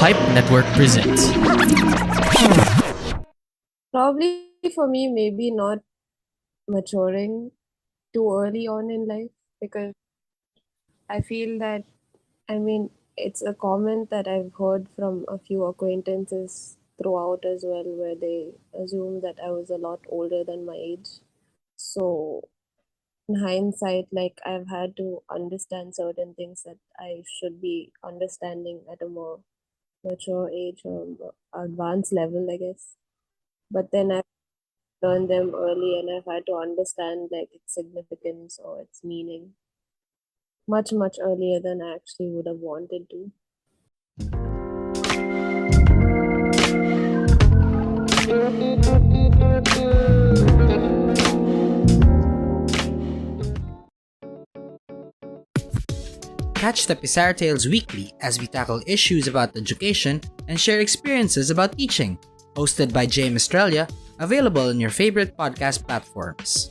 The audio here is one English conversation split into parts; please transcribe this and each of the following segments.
Pipe Network presents. Probably for me, maybe not maturing too early on in life because I feel that, it's a comment that I've heard from a few acquaintances throughout as well, where they assume that I was a lot older than my age. So, in hindsight, like I've had to understand certain things that I should be understanding at a more mature age or more advanced level, I guess. But then I learned them early and I've had to understand like its significance or its meaning much earlier than I actually would have wanted to. Catch the Pizarra Tales weekly as we tackle issues about education and share experiences about teaching. Hosted by Jayma Australia, available on your favorite podcast platforms.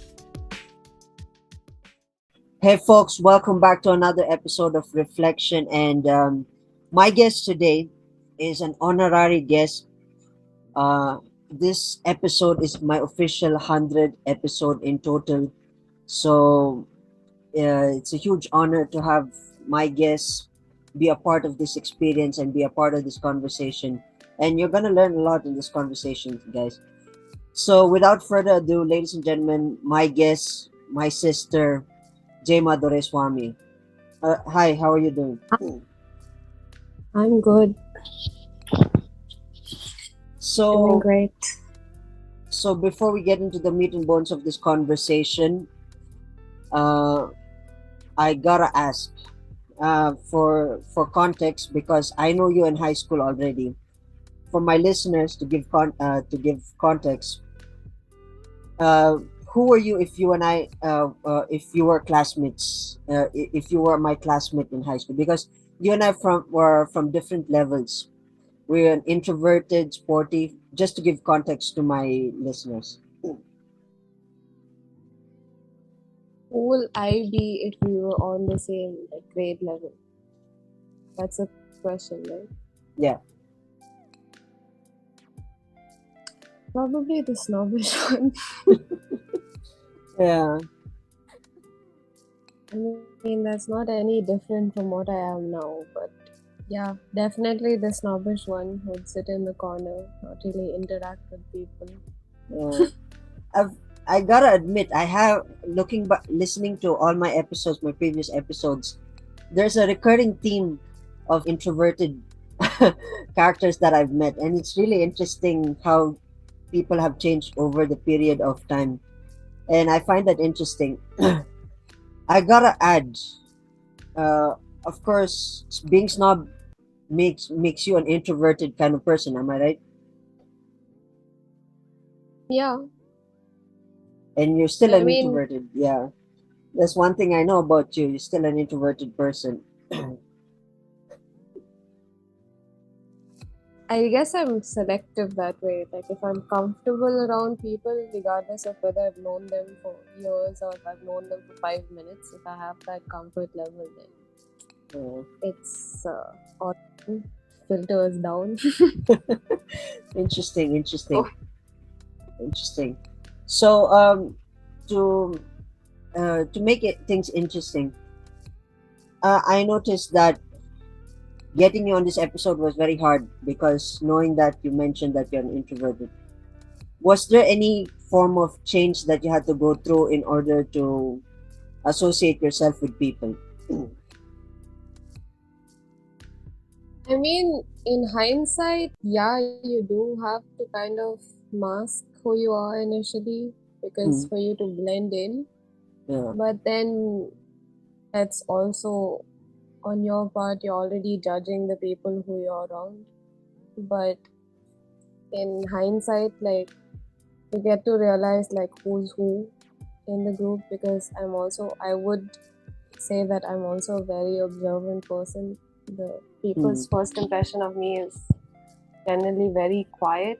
Hey folks, welcome back to another episode of Reflection. And my guest today is an honorary guest. This episode is my official 100th episode in total. So it's a huge honor to have my guest be a part of this experience and be a part of this conversation. And you're going to learn a lot in this conversation, guys. So without further ado, ladies and gentlemen, my guest, my sister, Jayma Doraiswamy. Hi, how are you doing? I'm good. Doing So, great. so before we get into the meat and bones of this conversation, I gotta ask for context because I know you in high school already. For my listeners to give context, uh, who were you if you and I if you were classmates if you were my classmate in high school, because you and I were from different levels. We're an introverted, sporty, just to give context to my listeners. Who will I be if we were on the same grade level? That's a question, right? Yeah. Probably the snobbish one. Yeah. I mean, that's not any different from what I am now, but yeah, definitely the snobbish one who'd sit in the corner, not really interact with people. Yeah. I gotta admit, I have looking back, listening to all my episodes, my previous episodes. There's a recurring theme of introverted characters that I've met, and it's really interesting how people have changed over the period of time, and I find that interesting. I gotta add, uh, of course, being snob makes you an introverted kind of person. Am I right? Yeah, And you're still I an mean, introverted. Yeah, that's one thing I know about you. You're still an introverted person. I guess I'm selective that way. Like, if I'm comfortable around people, regardless of whether I've known them for years or if I've known them for 5 minutes, if I have that comfort level, then it's all filters down. Interesting. Oh, Interesting. So, to make it things interesting, I noticed that getting you on this episode was very hard because knowing that you mentioned that you're an introverted, was there any form of change that you had to go through in order to associate yourself with people? I mean, in hindsight, yeah, you do have to kind of mask who you are initially because for you to blend in. Yeah. But then that's also on your part, you're already judging the people who you're around. But in hindsight, like, you get to realize like who's who in the group, because I would say that I'm also a very observant person. The people's first impression of me is generally very quiet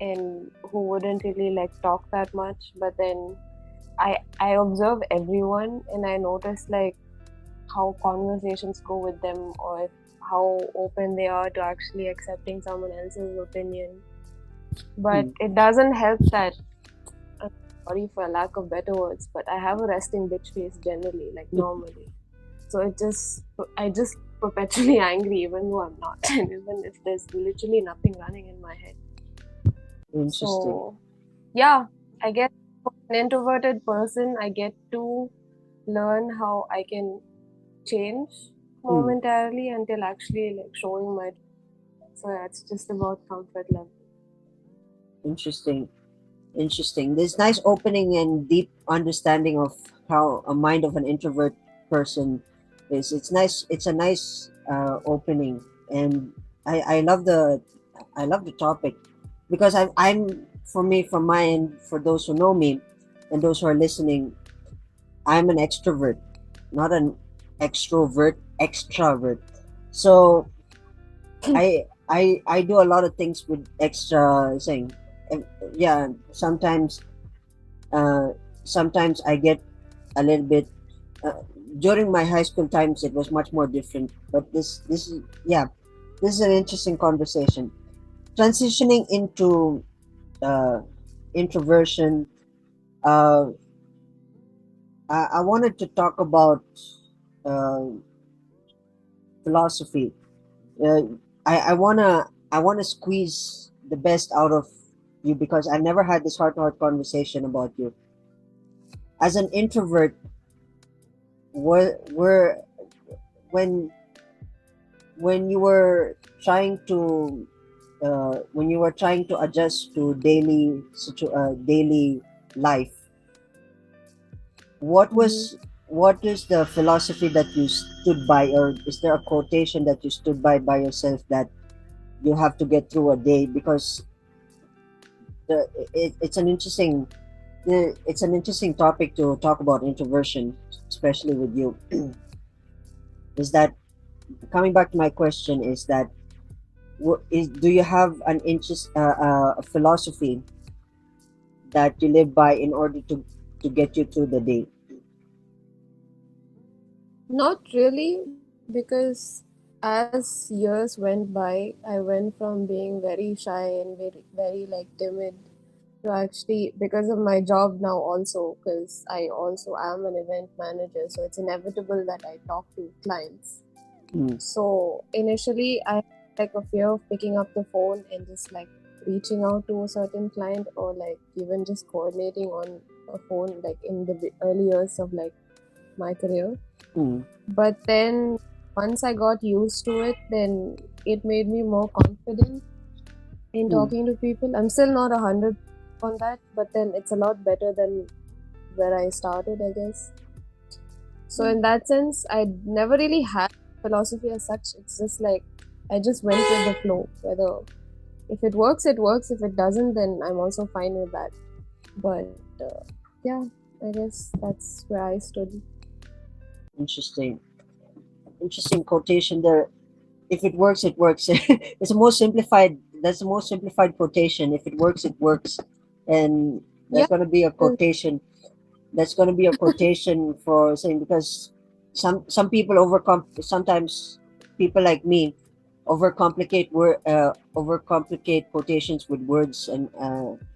and who wouldn't really like talk that much, but then I observe everyone and I notice like how conversations go with them, or if how open they are to actually accepting someone else's opinion. But it doesn't help that, I'm sorry for lack of better words, but I have a resting bitch face generally, like normally. So I just perpetually angry even though I'm not, and even if there's literally nothing running in my head. Interesting. So yeah, I guess for an introverted person, I get to learn how I can change momentarily until actually like showing my. So yeah, it's just about comfort level. Interesting. This nice opening and deep understanding of how a mind of an introvert person is. It's nice. It's a nice opening, and I love the topic because I'm for me from my end, for those who know me and those who are listening, I'm an extrovert, not an extrovert. So I do a lot of things with extra saying. Yeah, uh, sometimes I get a little bit. During my high school times, it was much more different. But this is yeah, this is an interesting conversation. Transitioning into uh, introversion. Uh, I wanted to talk about uh, philosophy. Uh, I wanna squeeze the best out of you because I've never had this heart-to-heart conversation about you. As an introvert, were when when you were trying to when you were trying to adjust to daily life, what is the philosophy that you stood by, or is there a quotation that you stood by yourself that you have to get through a day? Because it's an interesting topic to talk about introversion, especially with you. Is that coming back to my question? Is that do you have an interest a philosophy that you live by in order to get you through the day? Not really, because as years went by, I went from being very shy and very like timid to actually, because of my job now also, because I also am an event manager, so it's inevitable that I talk to clients. So initially, I had like a fear of picking up the phone and just like reaching out to a certain client, or like even just coordinating on a phone, like in the early years of like my career. But then once I got used to it, then it made me more confident in talking to people. I'm still not 100 on that, but then it's a lot better than where I started, I guess. So in that sense, I never really had philosophy as such. It's just like I just went with the flow. Whether if it works, it works. If it doesn't, then I'm also fine with that. But yeah, I guess that's where I stood. Interesting quotation there. If it works, it works. It's the most simplified. That's the most simplified quotation. If it works, it works, and that's Yeah. going to be a quotation. That's going to be a quotation for saying, because some people sometimes people like me overcomplicate quotations with words and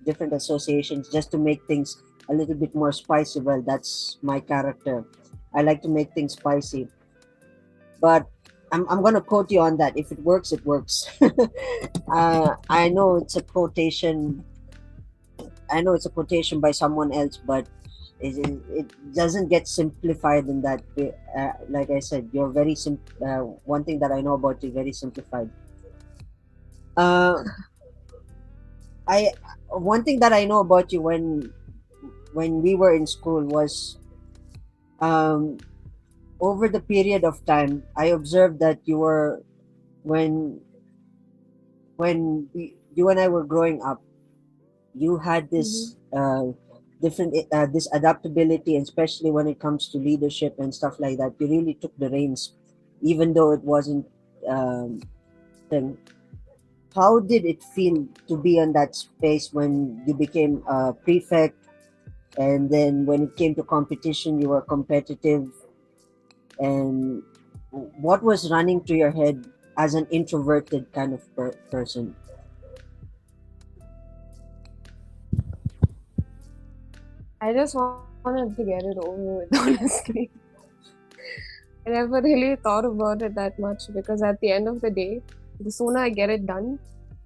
different associations just to make things a little bit more spicy. Well, that's my character. I like to make things spicy, but I'm gonna quote you on that. If it works, it works. I know it's a quotation. I know it's a quotation by someone else, but it doesn't get simplified in that. Like I said, you're very one thing that I know about you, very simplified. I One thing that I know about you, when we were in school, was um, over the period of time, I observed that you were when you and I were growing up, you had this different this adaptability, and especially when it comes to leadership and stuff like that. You really took the reins, even though it wasn't. Then, how did it feel to be on that space when you became a prefect, and then when it came to competition, you were competitive, and what was running through your head as an introverted kind of person? I just wanted to get it over with, honestly. I never really thought about it that much because at the end of the day, the sooner I get it done,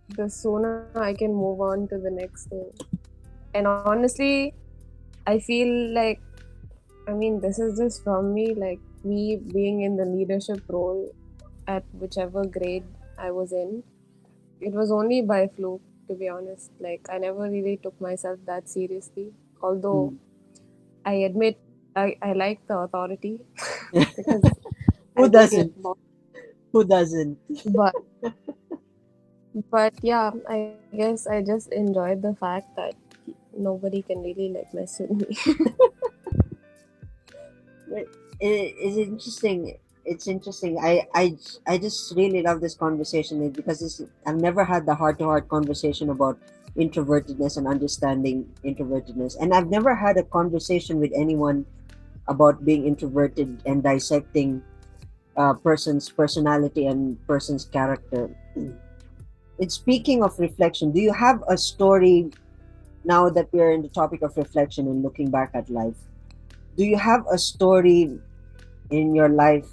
the sooner I can move on to the next thing. And honestly, I feel like, this is just from me, like me being in the leadership role at whichever grade I was in. It was only by fluke, to be honest. Like, I never really took myself that seriously. Although Mm. I admit I like the authority because Who I do get doesn't? Who doesn't? but yeah, I guess I just enjoyed the fact that nobody can really like mess with me. It's interesting. It's interesting. I just really love this conversation because I've never had the heart to heart conversation about introvertedness and understanding introvertedness, and I've never had a conversation with anyone about being introverted and dissecting person's personality and person's character. It's speaking of reflection. Do you have a story now that we're in the topic of reflection and looking back at life? Do you have a story in your life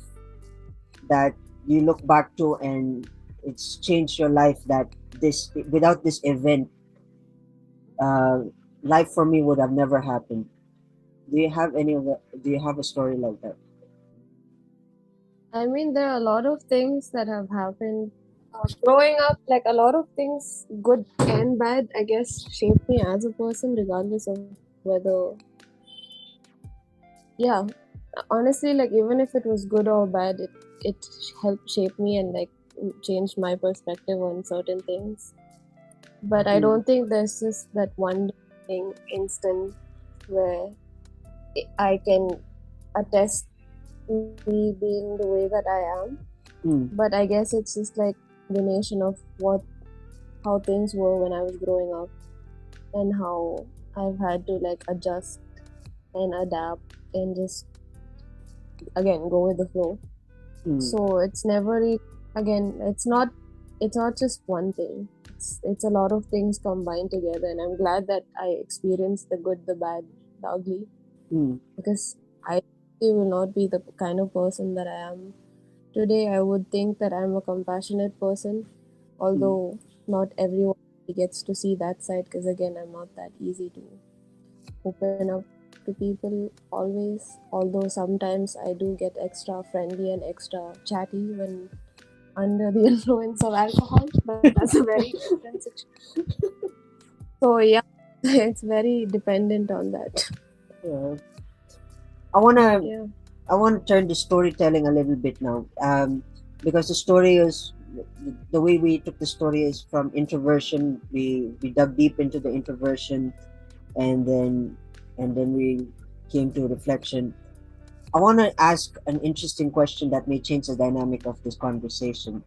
that you look back to and it's changed your life, that this without this event, uh, life for me would have never happened? Do you have any of that? Do you have a story like that? There are a lot of things that have happened growing up, like a lot of things, good and bad, I guess, shaped me as a person, regardless of whether, yeah, honestly, like even if it was good or bad, it helped shape me and like changed my perspective on certain things. But I Mm, don't think there's just that one thing instant where I can attest me being the way that I am. mm, But I guess it's just like combination of how things were when I was growing up and how I've had to like adjust and adapt and just again go with the flow. mm, So it's never again it's not just one thing. It's a lot of things combined together, and I'm glad that I experienced the good, the bad, the ugly, mm, because I will not be the kind of person that I am today. I would think that I'm a compassionate person, mm. although not everyone gets to see that side because again I'm not that easy to open up to people always, although sometimes I do get extra friendly and extra chatty when under the influence of alcohol, but that's a very different situation. So yeah, it's very dependent on that. Yeah. I wanna Yeah. I want to turn to storytelling a little bit now, because the story is the way we took the story is from introversion. We dug deep into the introversion, and then we came to reflection. I want to ask an interesting question that may change the dynamic of this conversation.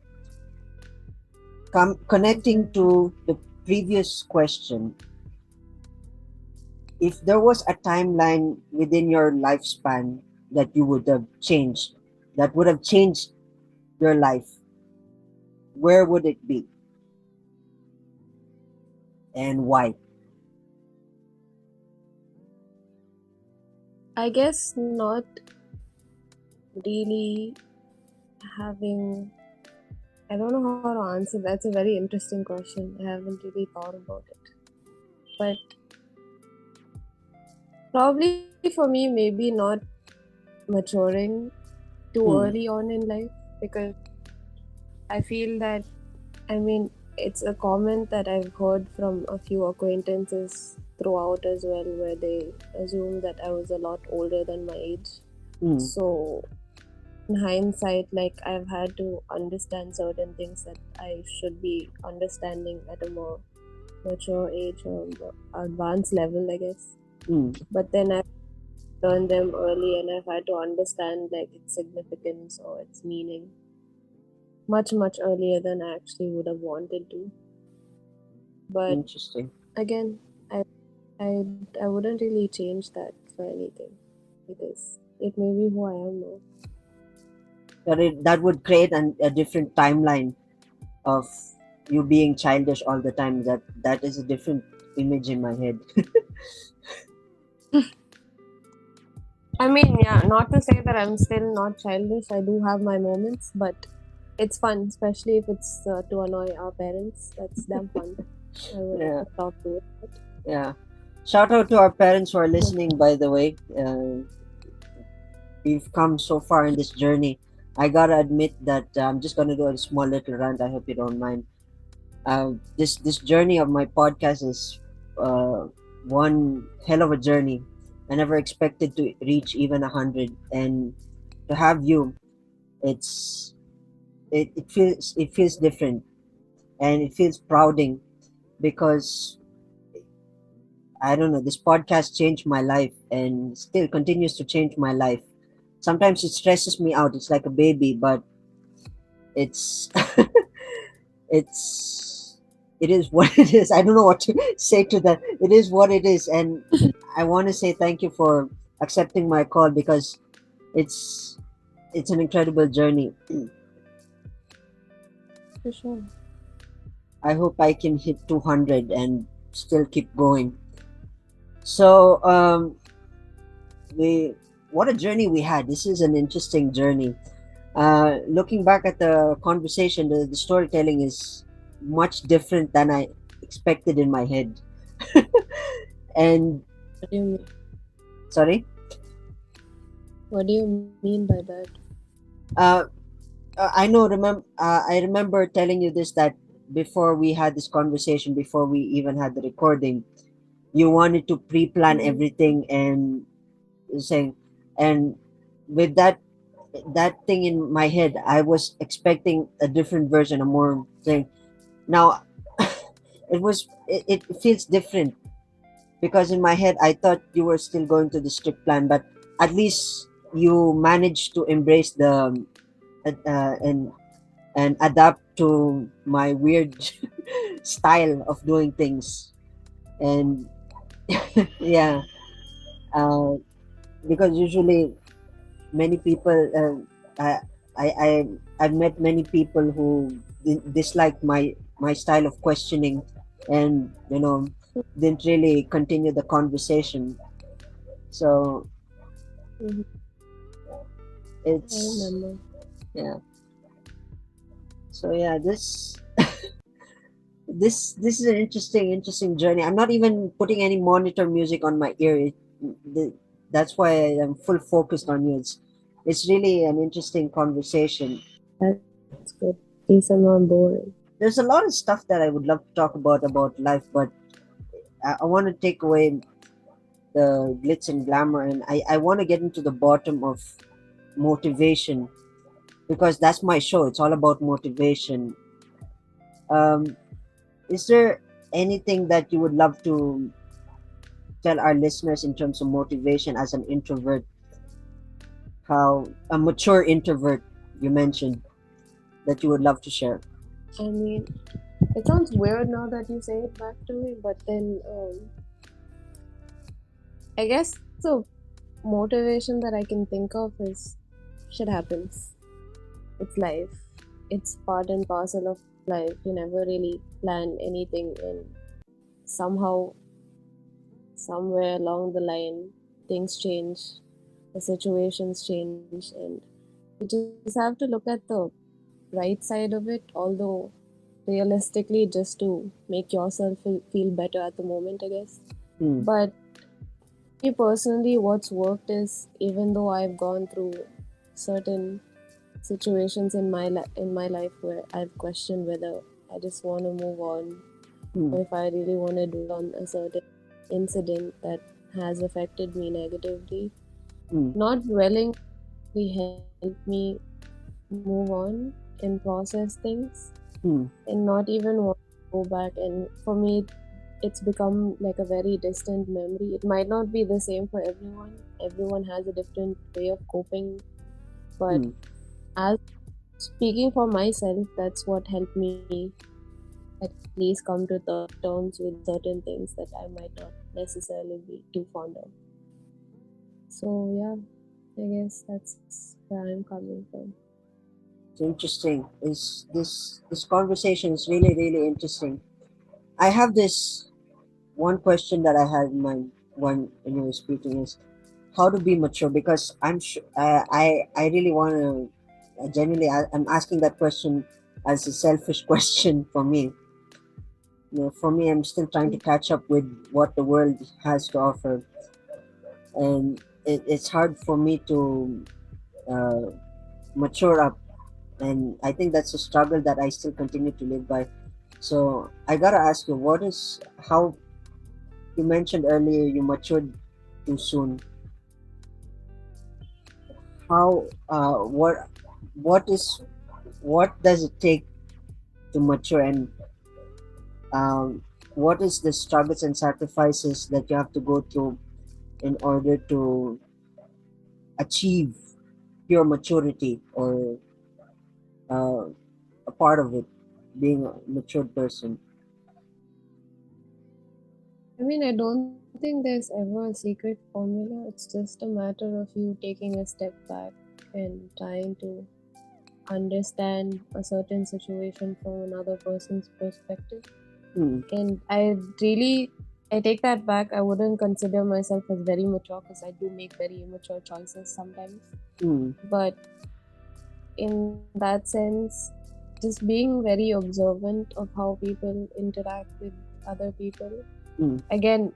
Connecting Okay. to the previous question, if there was a timeline within your lifespan that you would have changed, that would have changed your life, where would it be and why? I guess not really having. I don't know how to answer. That's a very interesting question. I haven't really thought about it. But probably for me, maybe not maturing too Hmm. early on in life because I feel that, it's a comment that I've heard from a few acquaintances throughout as well, where they assume that I was a lot older than my age. Hmm. So, in hindsight, like I've had to understand certain things that I should be understanding at a more mature age or more advanced level, I guess. Hmm. But then I've learned them early and I've had to understand like its significance or its meaning much, much earlier than I actually would have wanted to. But Interesting. again, I I wouldn't really change that for anything because it may be who I am now. But that would create a different timeline of you being childish all the time. That is a different image in my head. I mean, yeah, not to say that I'm still not childish. I do have my moments, but it's fun, especially if it's to annoy our parents. That's damn fun. I would Yeah, talk to it. yeah. Shout out to our parents who are listening, by the way. We've come so far in this journey. I gotta admit that I'm just gonna do a small little rant. I hope you don't mind. This journey of my podcast is one hell of a journey. I never expected to reach even 100, and to have you, it's it feels different, and it feels prouding because I don't know, this podcast changed my life and still continues to change my life. Sometimes it stresses me out. It's like a baby, but it's it's it is what it is. I don't know what to say to that. It is what it is, and I want to say thank you for accepting my call because it's it's an incredible journey. For sure. I hope I can hit 200 and still keep going. So we what a journey we had. This is an interesting journey. Looking back at the conversation, the storytelling is much different than I expected in my head. And What do you mean? sorry, What do you mean by that? uh, I know. I remember telling you this that before we had this conversation, before we even had the recording, you wanted to pre-plan Mhm. everything and saying, and with that thing in my head, I was expecting a different version, a more thing. Now, it feels different because in my head I thought you were still going to the strict plan, but at least you managed to embrace the and adapt to my weird style of doing things. And yeah, uh, because usually many people I, I've met many people who dislike my style of questioning, and didn't really continue the conversation. So Mhm. I it's remember. yeah. So yeah, this is an interesting journey. I'm not even putting any monitor music on my ear. That's why I'm full focused on you. It's really an interesting conversation. That's good. At least I'm not boring. There's a lot of stuff that I would love to talk about life, but I want to take away the glitz and glamour, and I want to get into the bottom of motivation because that's my show. It's all about motivation. Um, is there anything that you would love to tell our listeners in terms of motivation as an introvert? How a mature introvert you mentioned that you would love to share? I mean, it sounds weird now that you say it back to me, but then I guess the motivation that I can think of is shit happens. It's life. It's part and parcel of life. You never really plan anything, and somehow, somewhere along the line, things change, the situations change, and you just have to look at the right side of it, although realistically, just to make yourself feel better at the moment, I guess. Hmm. But me personally, what's worked is even though I've gone through certain situations in my life where I've questioned whether I just want to move on Hmm. or if I really want to do on a certain incident that has affected me negatively. Hmm. Not dwelling really helped me move on and process things Hmm. and not even want to go back. And for me, it's become like a very distant memory. It might not be the same for everyone. Everyone has a different way of coping, but Hmm. as speaking for myself, that's what helped me at least come to terms with certain things that I might not necessarily be too fond of. So yeah, I guess that's where I'm coming from. It's interesting. This conversation is really interesting. I have this one question that I had in mind when you were speaking is how to be mature, because I'm sure I really want to genuinely I'm asking that question as a selfish question for me. For me, I'm still trying to catch up with what the world has to offer, and it's hard for me to uh, mature up, and I think that's a struggle that I still continue to live by. So I gotta ask you, what is how you mentioned earlier you matured too soon. How what is what does it take to mature, and um, what is the struggles and sacrifices that you have to go through in order to achieve pure maturity, or uh, a part of it, being a matured person? I mean, I don't think there's ever a secret formula. It's just a matter of you taking a step back and trying to understand a certain situation from another person's perspective. Hmm. And I take that back. I wouldn't consider myself as very mature because I do make very immature choices sometimes. Hmm. But in that sense, just being very observant of how people interact with other people. Hmm. Again,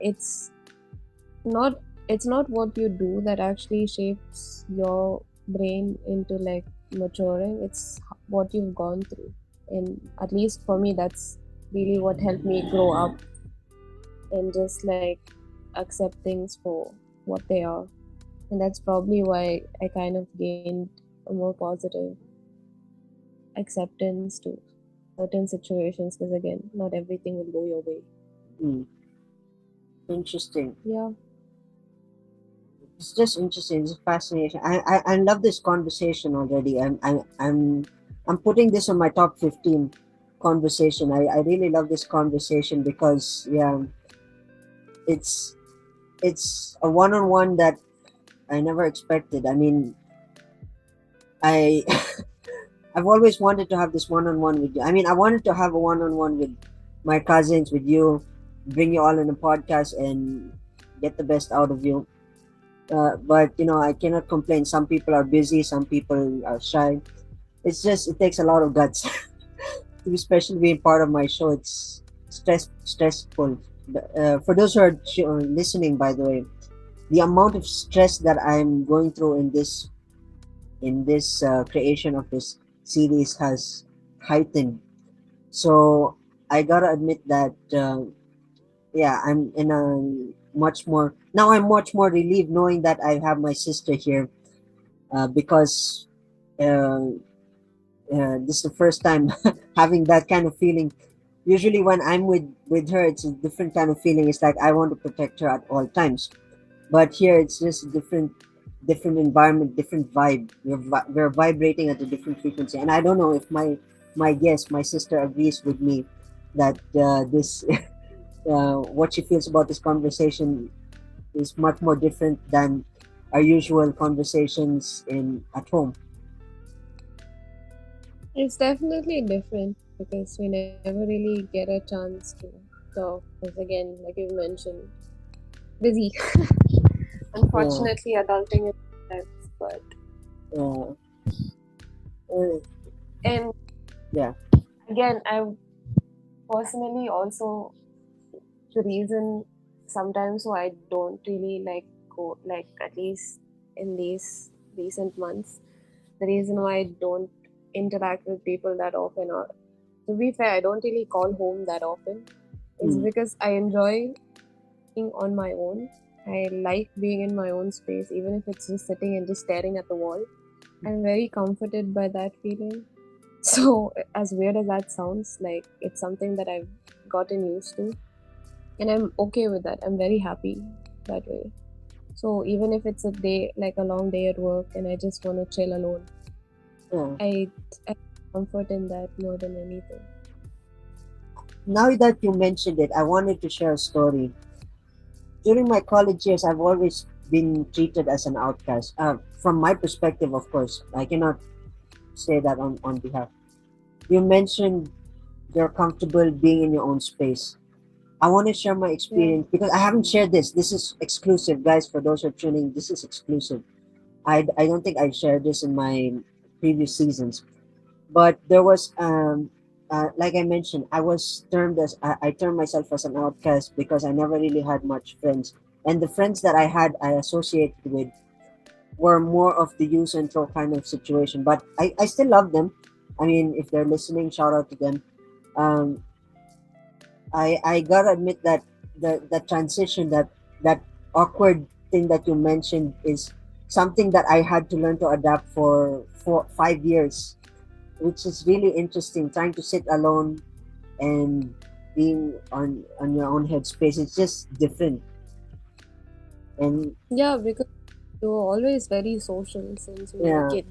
not it's not what you do that actually shapes your brain into like maturing. It's what you've gone through, and at least for me, that's really what helped me grow up and just like accept things for what they are. And that's probably why I kind of gained a more positive acceptance to certain situations, because again, not everything will go your way. Hmm. Interesting. Yeah. It's just interesting. It's fascinating. I love this conversation already. I'm putting this on my top 15 conversation. I really love this conversation because yeah, it's it's a one-on-one that I never expected. I mean, I I've always wanted to have this one-on-one with you. I mean, I wanted to have a one-on-one with my cousins, with you, bring you all in a podcast and get the best out of you. But I cannot complain. Some people are busy, some people are shy. It's just it takes a lot of guts to especially being part of my show. It's stressful. For those who are listening, by the way, the amount of stress that I'm going through in this creation of this series has heightened. So I gotta admit that yeah, I'm much more relieved knowing that I have my sister here, because uh, this is the first time having that kind of feeling. Usually when I'm with her, it's a different kind of feeling. It's like I want to protect her at all times, but here it's just a different environment, different vibe. We're vibrating at a different frequency, and I don't know if my guest, my sister, agrees with me that this what she feels about this conversation is much more different than our usual conversations in at home. It's definitely different because we never really get a chance to talk. Because again, like you mentioned, busy. Yeah, Unfortunately, adulting is times, but uh, uh, and yeah. again, I personally also the reason sometimes why I don't really like go like at least in these recent months, the reason why I don't interact with people that often, or to be fair, I don't really call home that often, is Mm, because I enjoy being on my own. I like being in my own space, even if it's just sitting and just staring at the wall. I'm very comforted by that feeling. So, as weird as that sounds, like it's something that I've gotten used to, and I'm okay with that. I'm very happy that way. So, even if it's a day, like a long day at work, and I just want to chill alone, yeah. I comfort in that more than anything. Now that you mentioned it, I wanted to share a story. During my college years, I've always been treated as an outcast. From my perspective, of course, I cannot say that on behalf. You mentioned you're comfortable being in your own space. I want to share my Yeah. experience because I haven't shared this. This is exclusive, guys. For those who are tuning, this is exclusive. I don't think I shared this in my previous seasons, but there was like I mentioned, I termed myself as an outcast because I never really had much friends, and the friends that I had, I associated with were more of the use and throw kind of situation. But I still love them. I mean, if they're listening, shout out to them. Um, I gotta admit that the transition, that awkward thing that you mentioned, is something that I had to learn to adapt for 5 years, which is really interesting. Trying to sit alone and being on your own headspace, it's just different. And Yeah, because you were always very social since we were yeah, kids.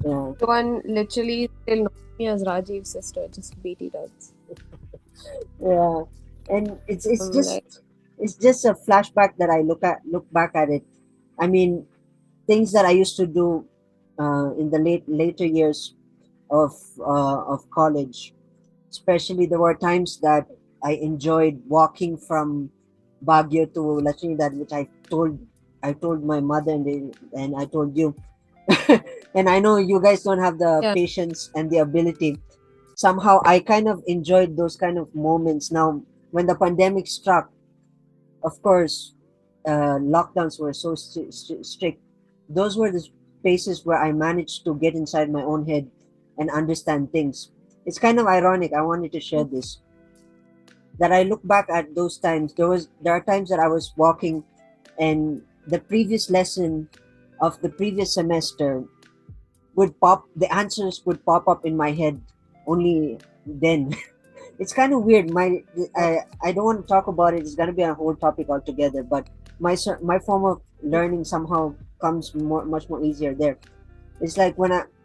yeah, Everyone literally still knows me as Rajiv's sister, just BT dubs. yeah. And it's I'm just like, it's just a flashback that I look back at it. I mean, things that I used to do in the later years of college. Especially, there were times that I enjoyed walking from Baguio to La Trinidad, which I told my mother, and I told you. And I know you guys don't have the yeah, patience and the ability. Somehow I kind of enjoyed those kind of moments. Now, when the pandemic struck, of course, lockdowns were so strict. Those were the spaces where I managed to get inside my own head and understand things. It's kind of ironic. I wanted to share this, that I look back at those times. There are times that I was walking, and the previous lesson of the previous semester would pop. The answers would pop up in my head only then. It's kind of weird. I don't want to talk about it. It's gonna be a whole topic altogether. But my form of learning somehow comes much more easier there. It's like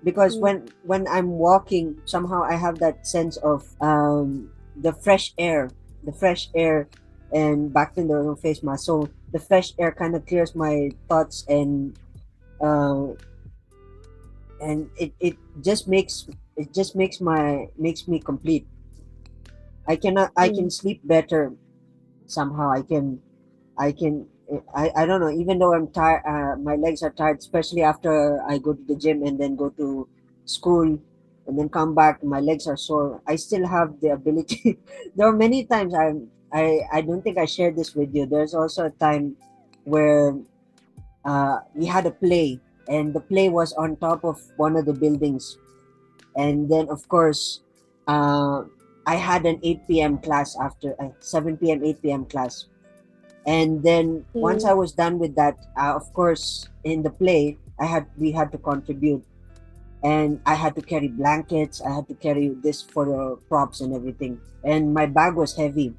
because mm, when I'm walking, somehow I have that sense of the fresh air, the fresh air, and back then there was no face mask, so the fresh air kind of clears my thoughts, uh, and it just makes me complete. I can mm, sleep better somehow. I don't know, even though I'm tired, my legs are tired, especially after I go to the gym and then go to school and then come back, my legs are sore. I still have the ability. There are many times I don't think I shared this with you. There's also a time where we had a play, and the play was on top of one of the buildings, and then of course uh, I had an 8 p.m. class after 7 p.m. 8 p.m. class. And then once I mm, was done with that, of course, in the play, we had to contribute, and I had to carry blankets. I had to carry this for the props and everything, and my bag was heavy.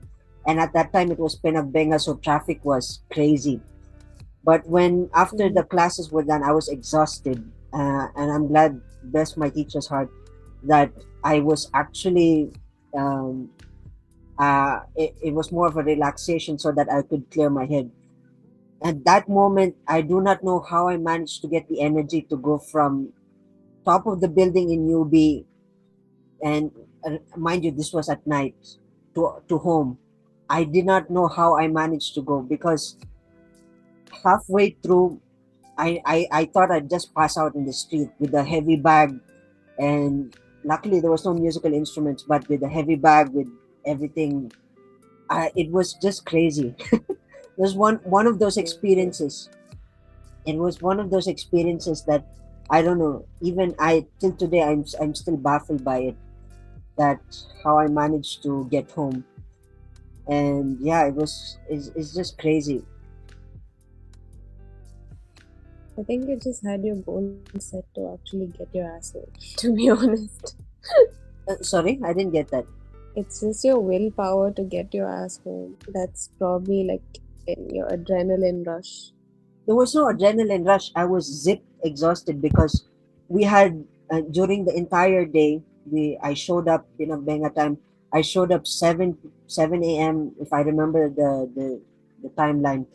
And at that time, it was Penagbenga, so traffic was crazy. But when after mm. the classes were done, I was exhausted, and I'm glad, bless my teacher's heart, that I was actually it was more of a relaxation so that I could clear my head. At that moment, I do not know how I managed to get the energy to go from top of the building in UB, and mind you, this was at night, to home. I did not know how I managed to go, because halfway through, I thought I'd just pass out in the street with a heavy bag, and luckily there was no musical instruments, but with a heavy bag with everything, it was just crazy. It was one of those experiences. It was one of those experiences that I don't know. Even I till today, I'm still baffled by it. That how I managed to get home, and yeah, it's just crazy. I think you just had your goal set to actually get your ass home, to be honest. Sorry, I didn't get that. It's just your willpower to get your ass home. That's probably like in your adrenaline rush. There was no adrenaline rush. I was zip exhausted because we had during the entire day. I showed up in a benga time. I showed up 7 a.m. if I remember the timeline.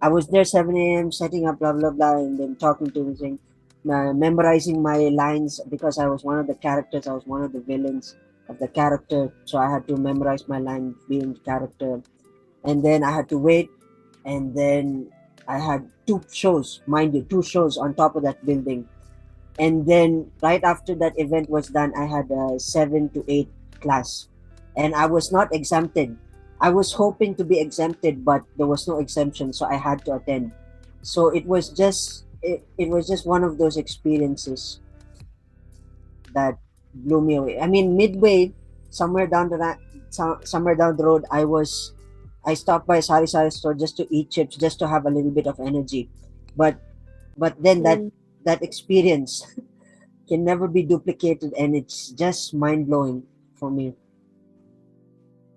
I was there 7 a.m. setting up blah blah blah, and then talking to him saying, memorizing my lines because I was one of the characters. I was one of the villains of the character, so I had to memorize my line being the character, and then I had to wait, and then I had two shows, mind you, two shows on top of that building, and then right after that event was done, I had a 7 to 8 class, and I was not exempted. I was hoping to be exempted, but there was no exemption, so I had to attend. So it was just one of those experiences that blew me away. I mean, midway, somewhere down the somewhere down the road, I stopped by a sari sari store just to eat chips, just to have a little bit of energy. But then Mm, that experience can never be duplicated, and it's just mind blowing for me.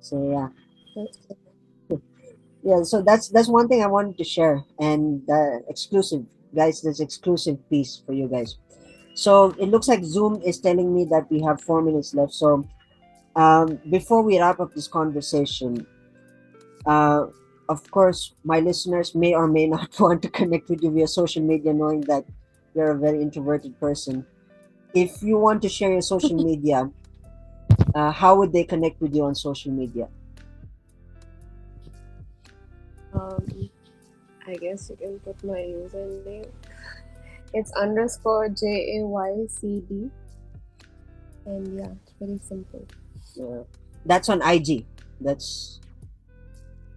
So yeah, that's good. yeah. So that's one thing I wanted to share, and exclusive guys. This exclusive piece for you guys. So it looks like Zoom is telling me that we have 4 minutes left. So before we wrap up this conversation, uh, of course, my listeners may or may not want to connect with you via social media, knowing that you're a very introverted person. If you want to share your social media, how would they connect with you on social media? Um, I guess you can put my username. It's underscore JAYCD. And yeah, it's very simple. That's on IG. That's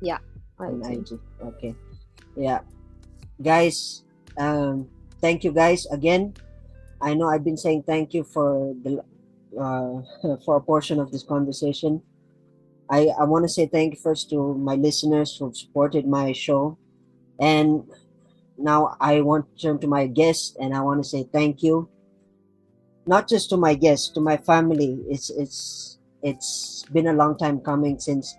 Yeah, on IG. IG. Okay. Yeah. Guys, thank you guys again. I know I've been saying thank you for the for a portion of this conversation. I want to say thank you first to my listeners who've supported my show. And now I want to turn to my guests, and I want to say thank you, not just to my guests, to my family. It's been a long time coming since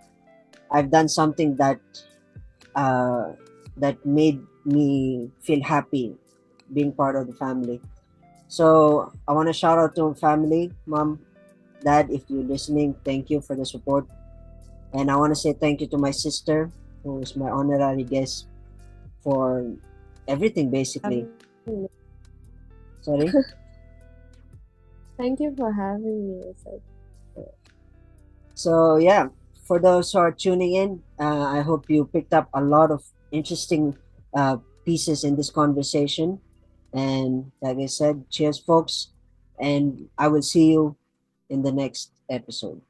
I've done something uh, that made me feel happy being part of the family. So I want to shout out to family, mom, dad, if you're listening, thank you for the support. And I want to say thank you to my sister, who is my honorary guest for everything, basically. Um, Sorry. Thank you for having me. So yeah, for those who are tuning in, I hope you picked up a lot of interesting uh, pieces in this conversation. And like I said, cheers, folks, and I will see you in the next episode.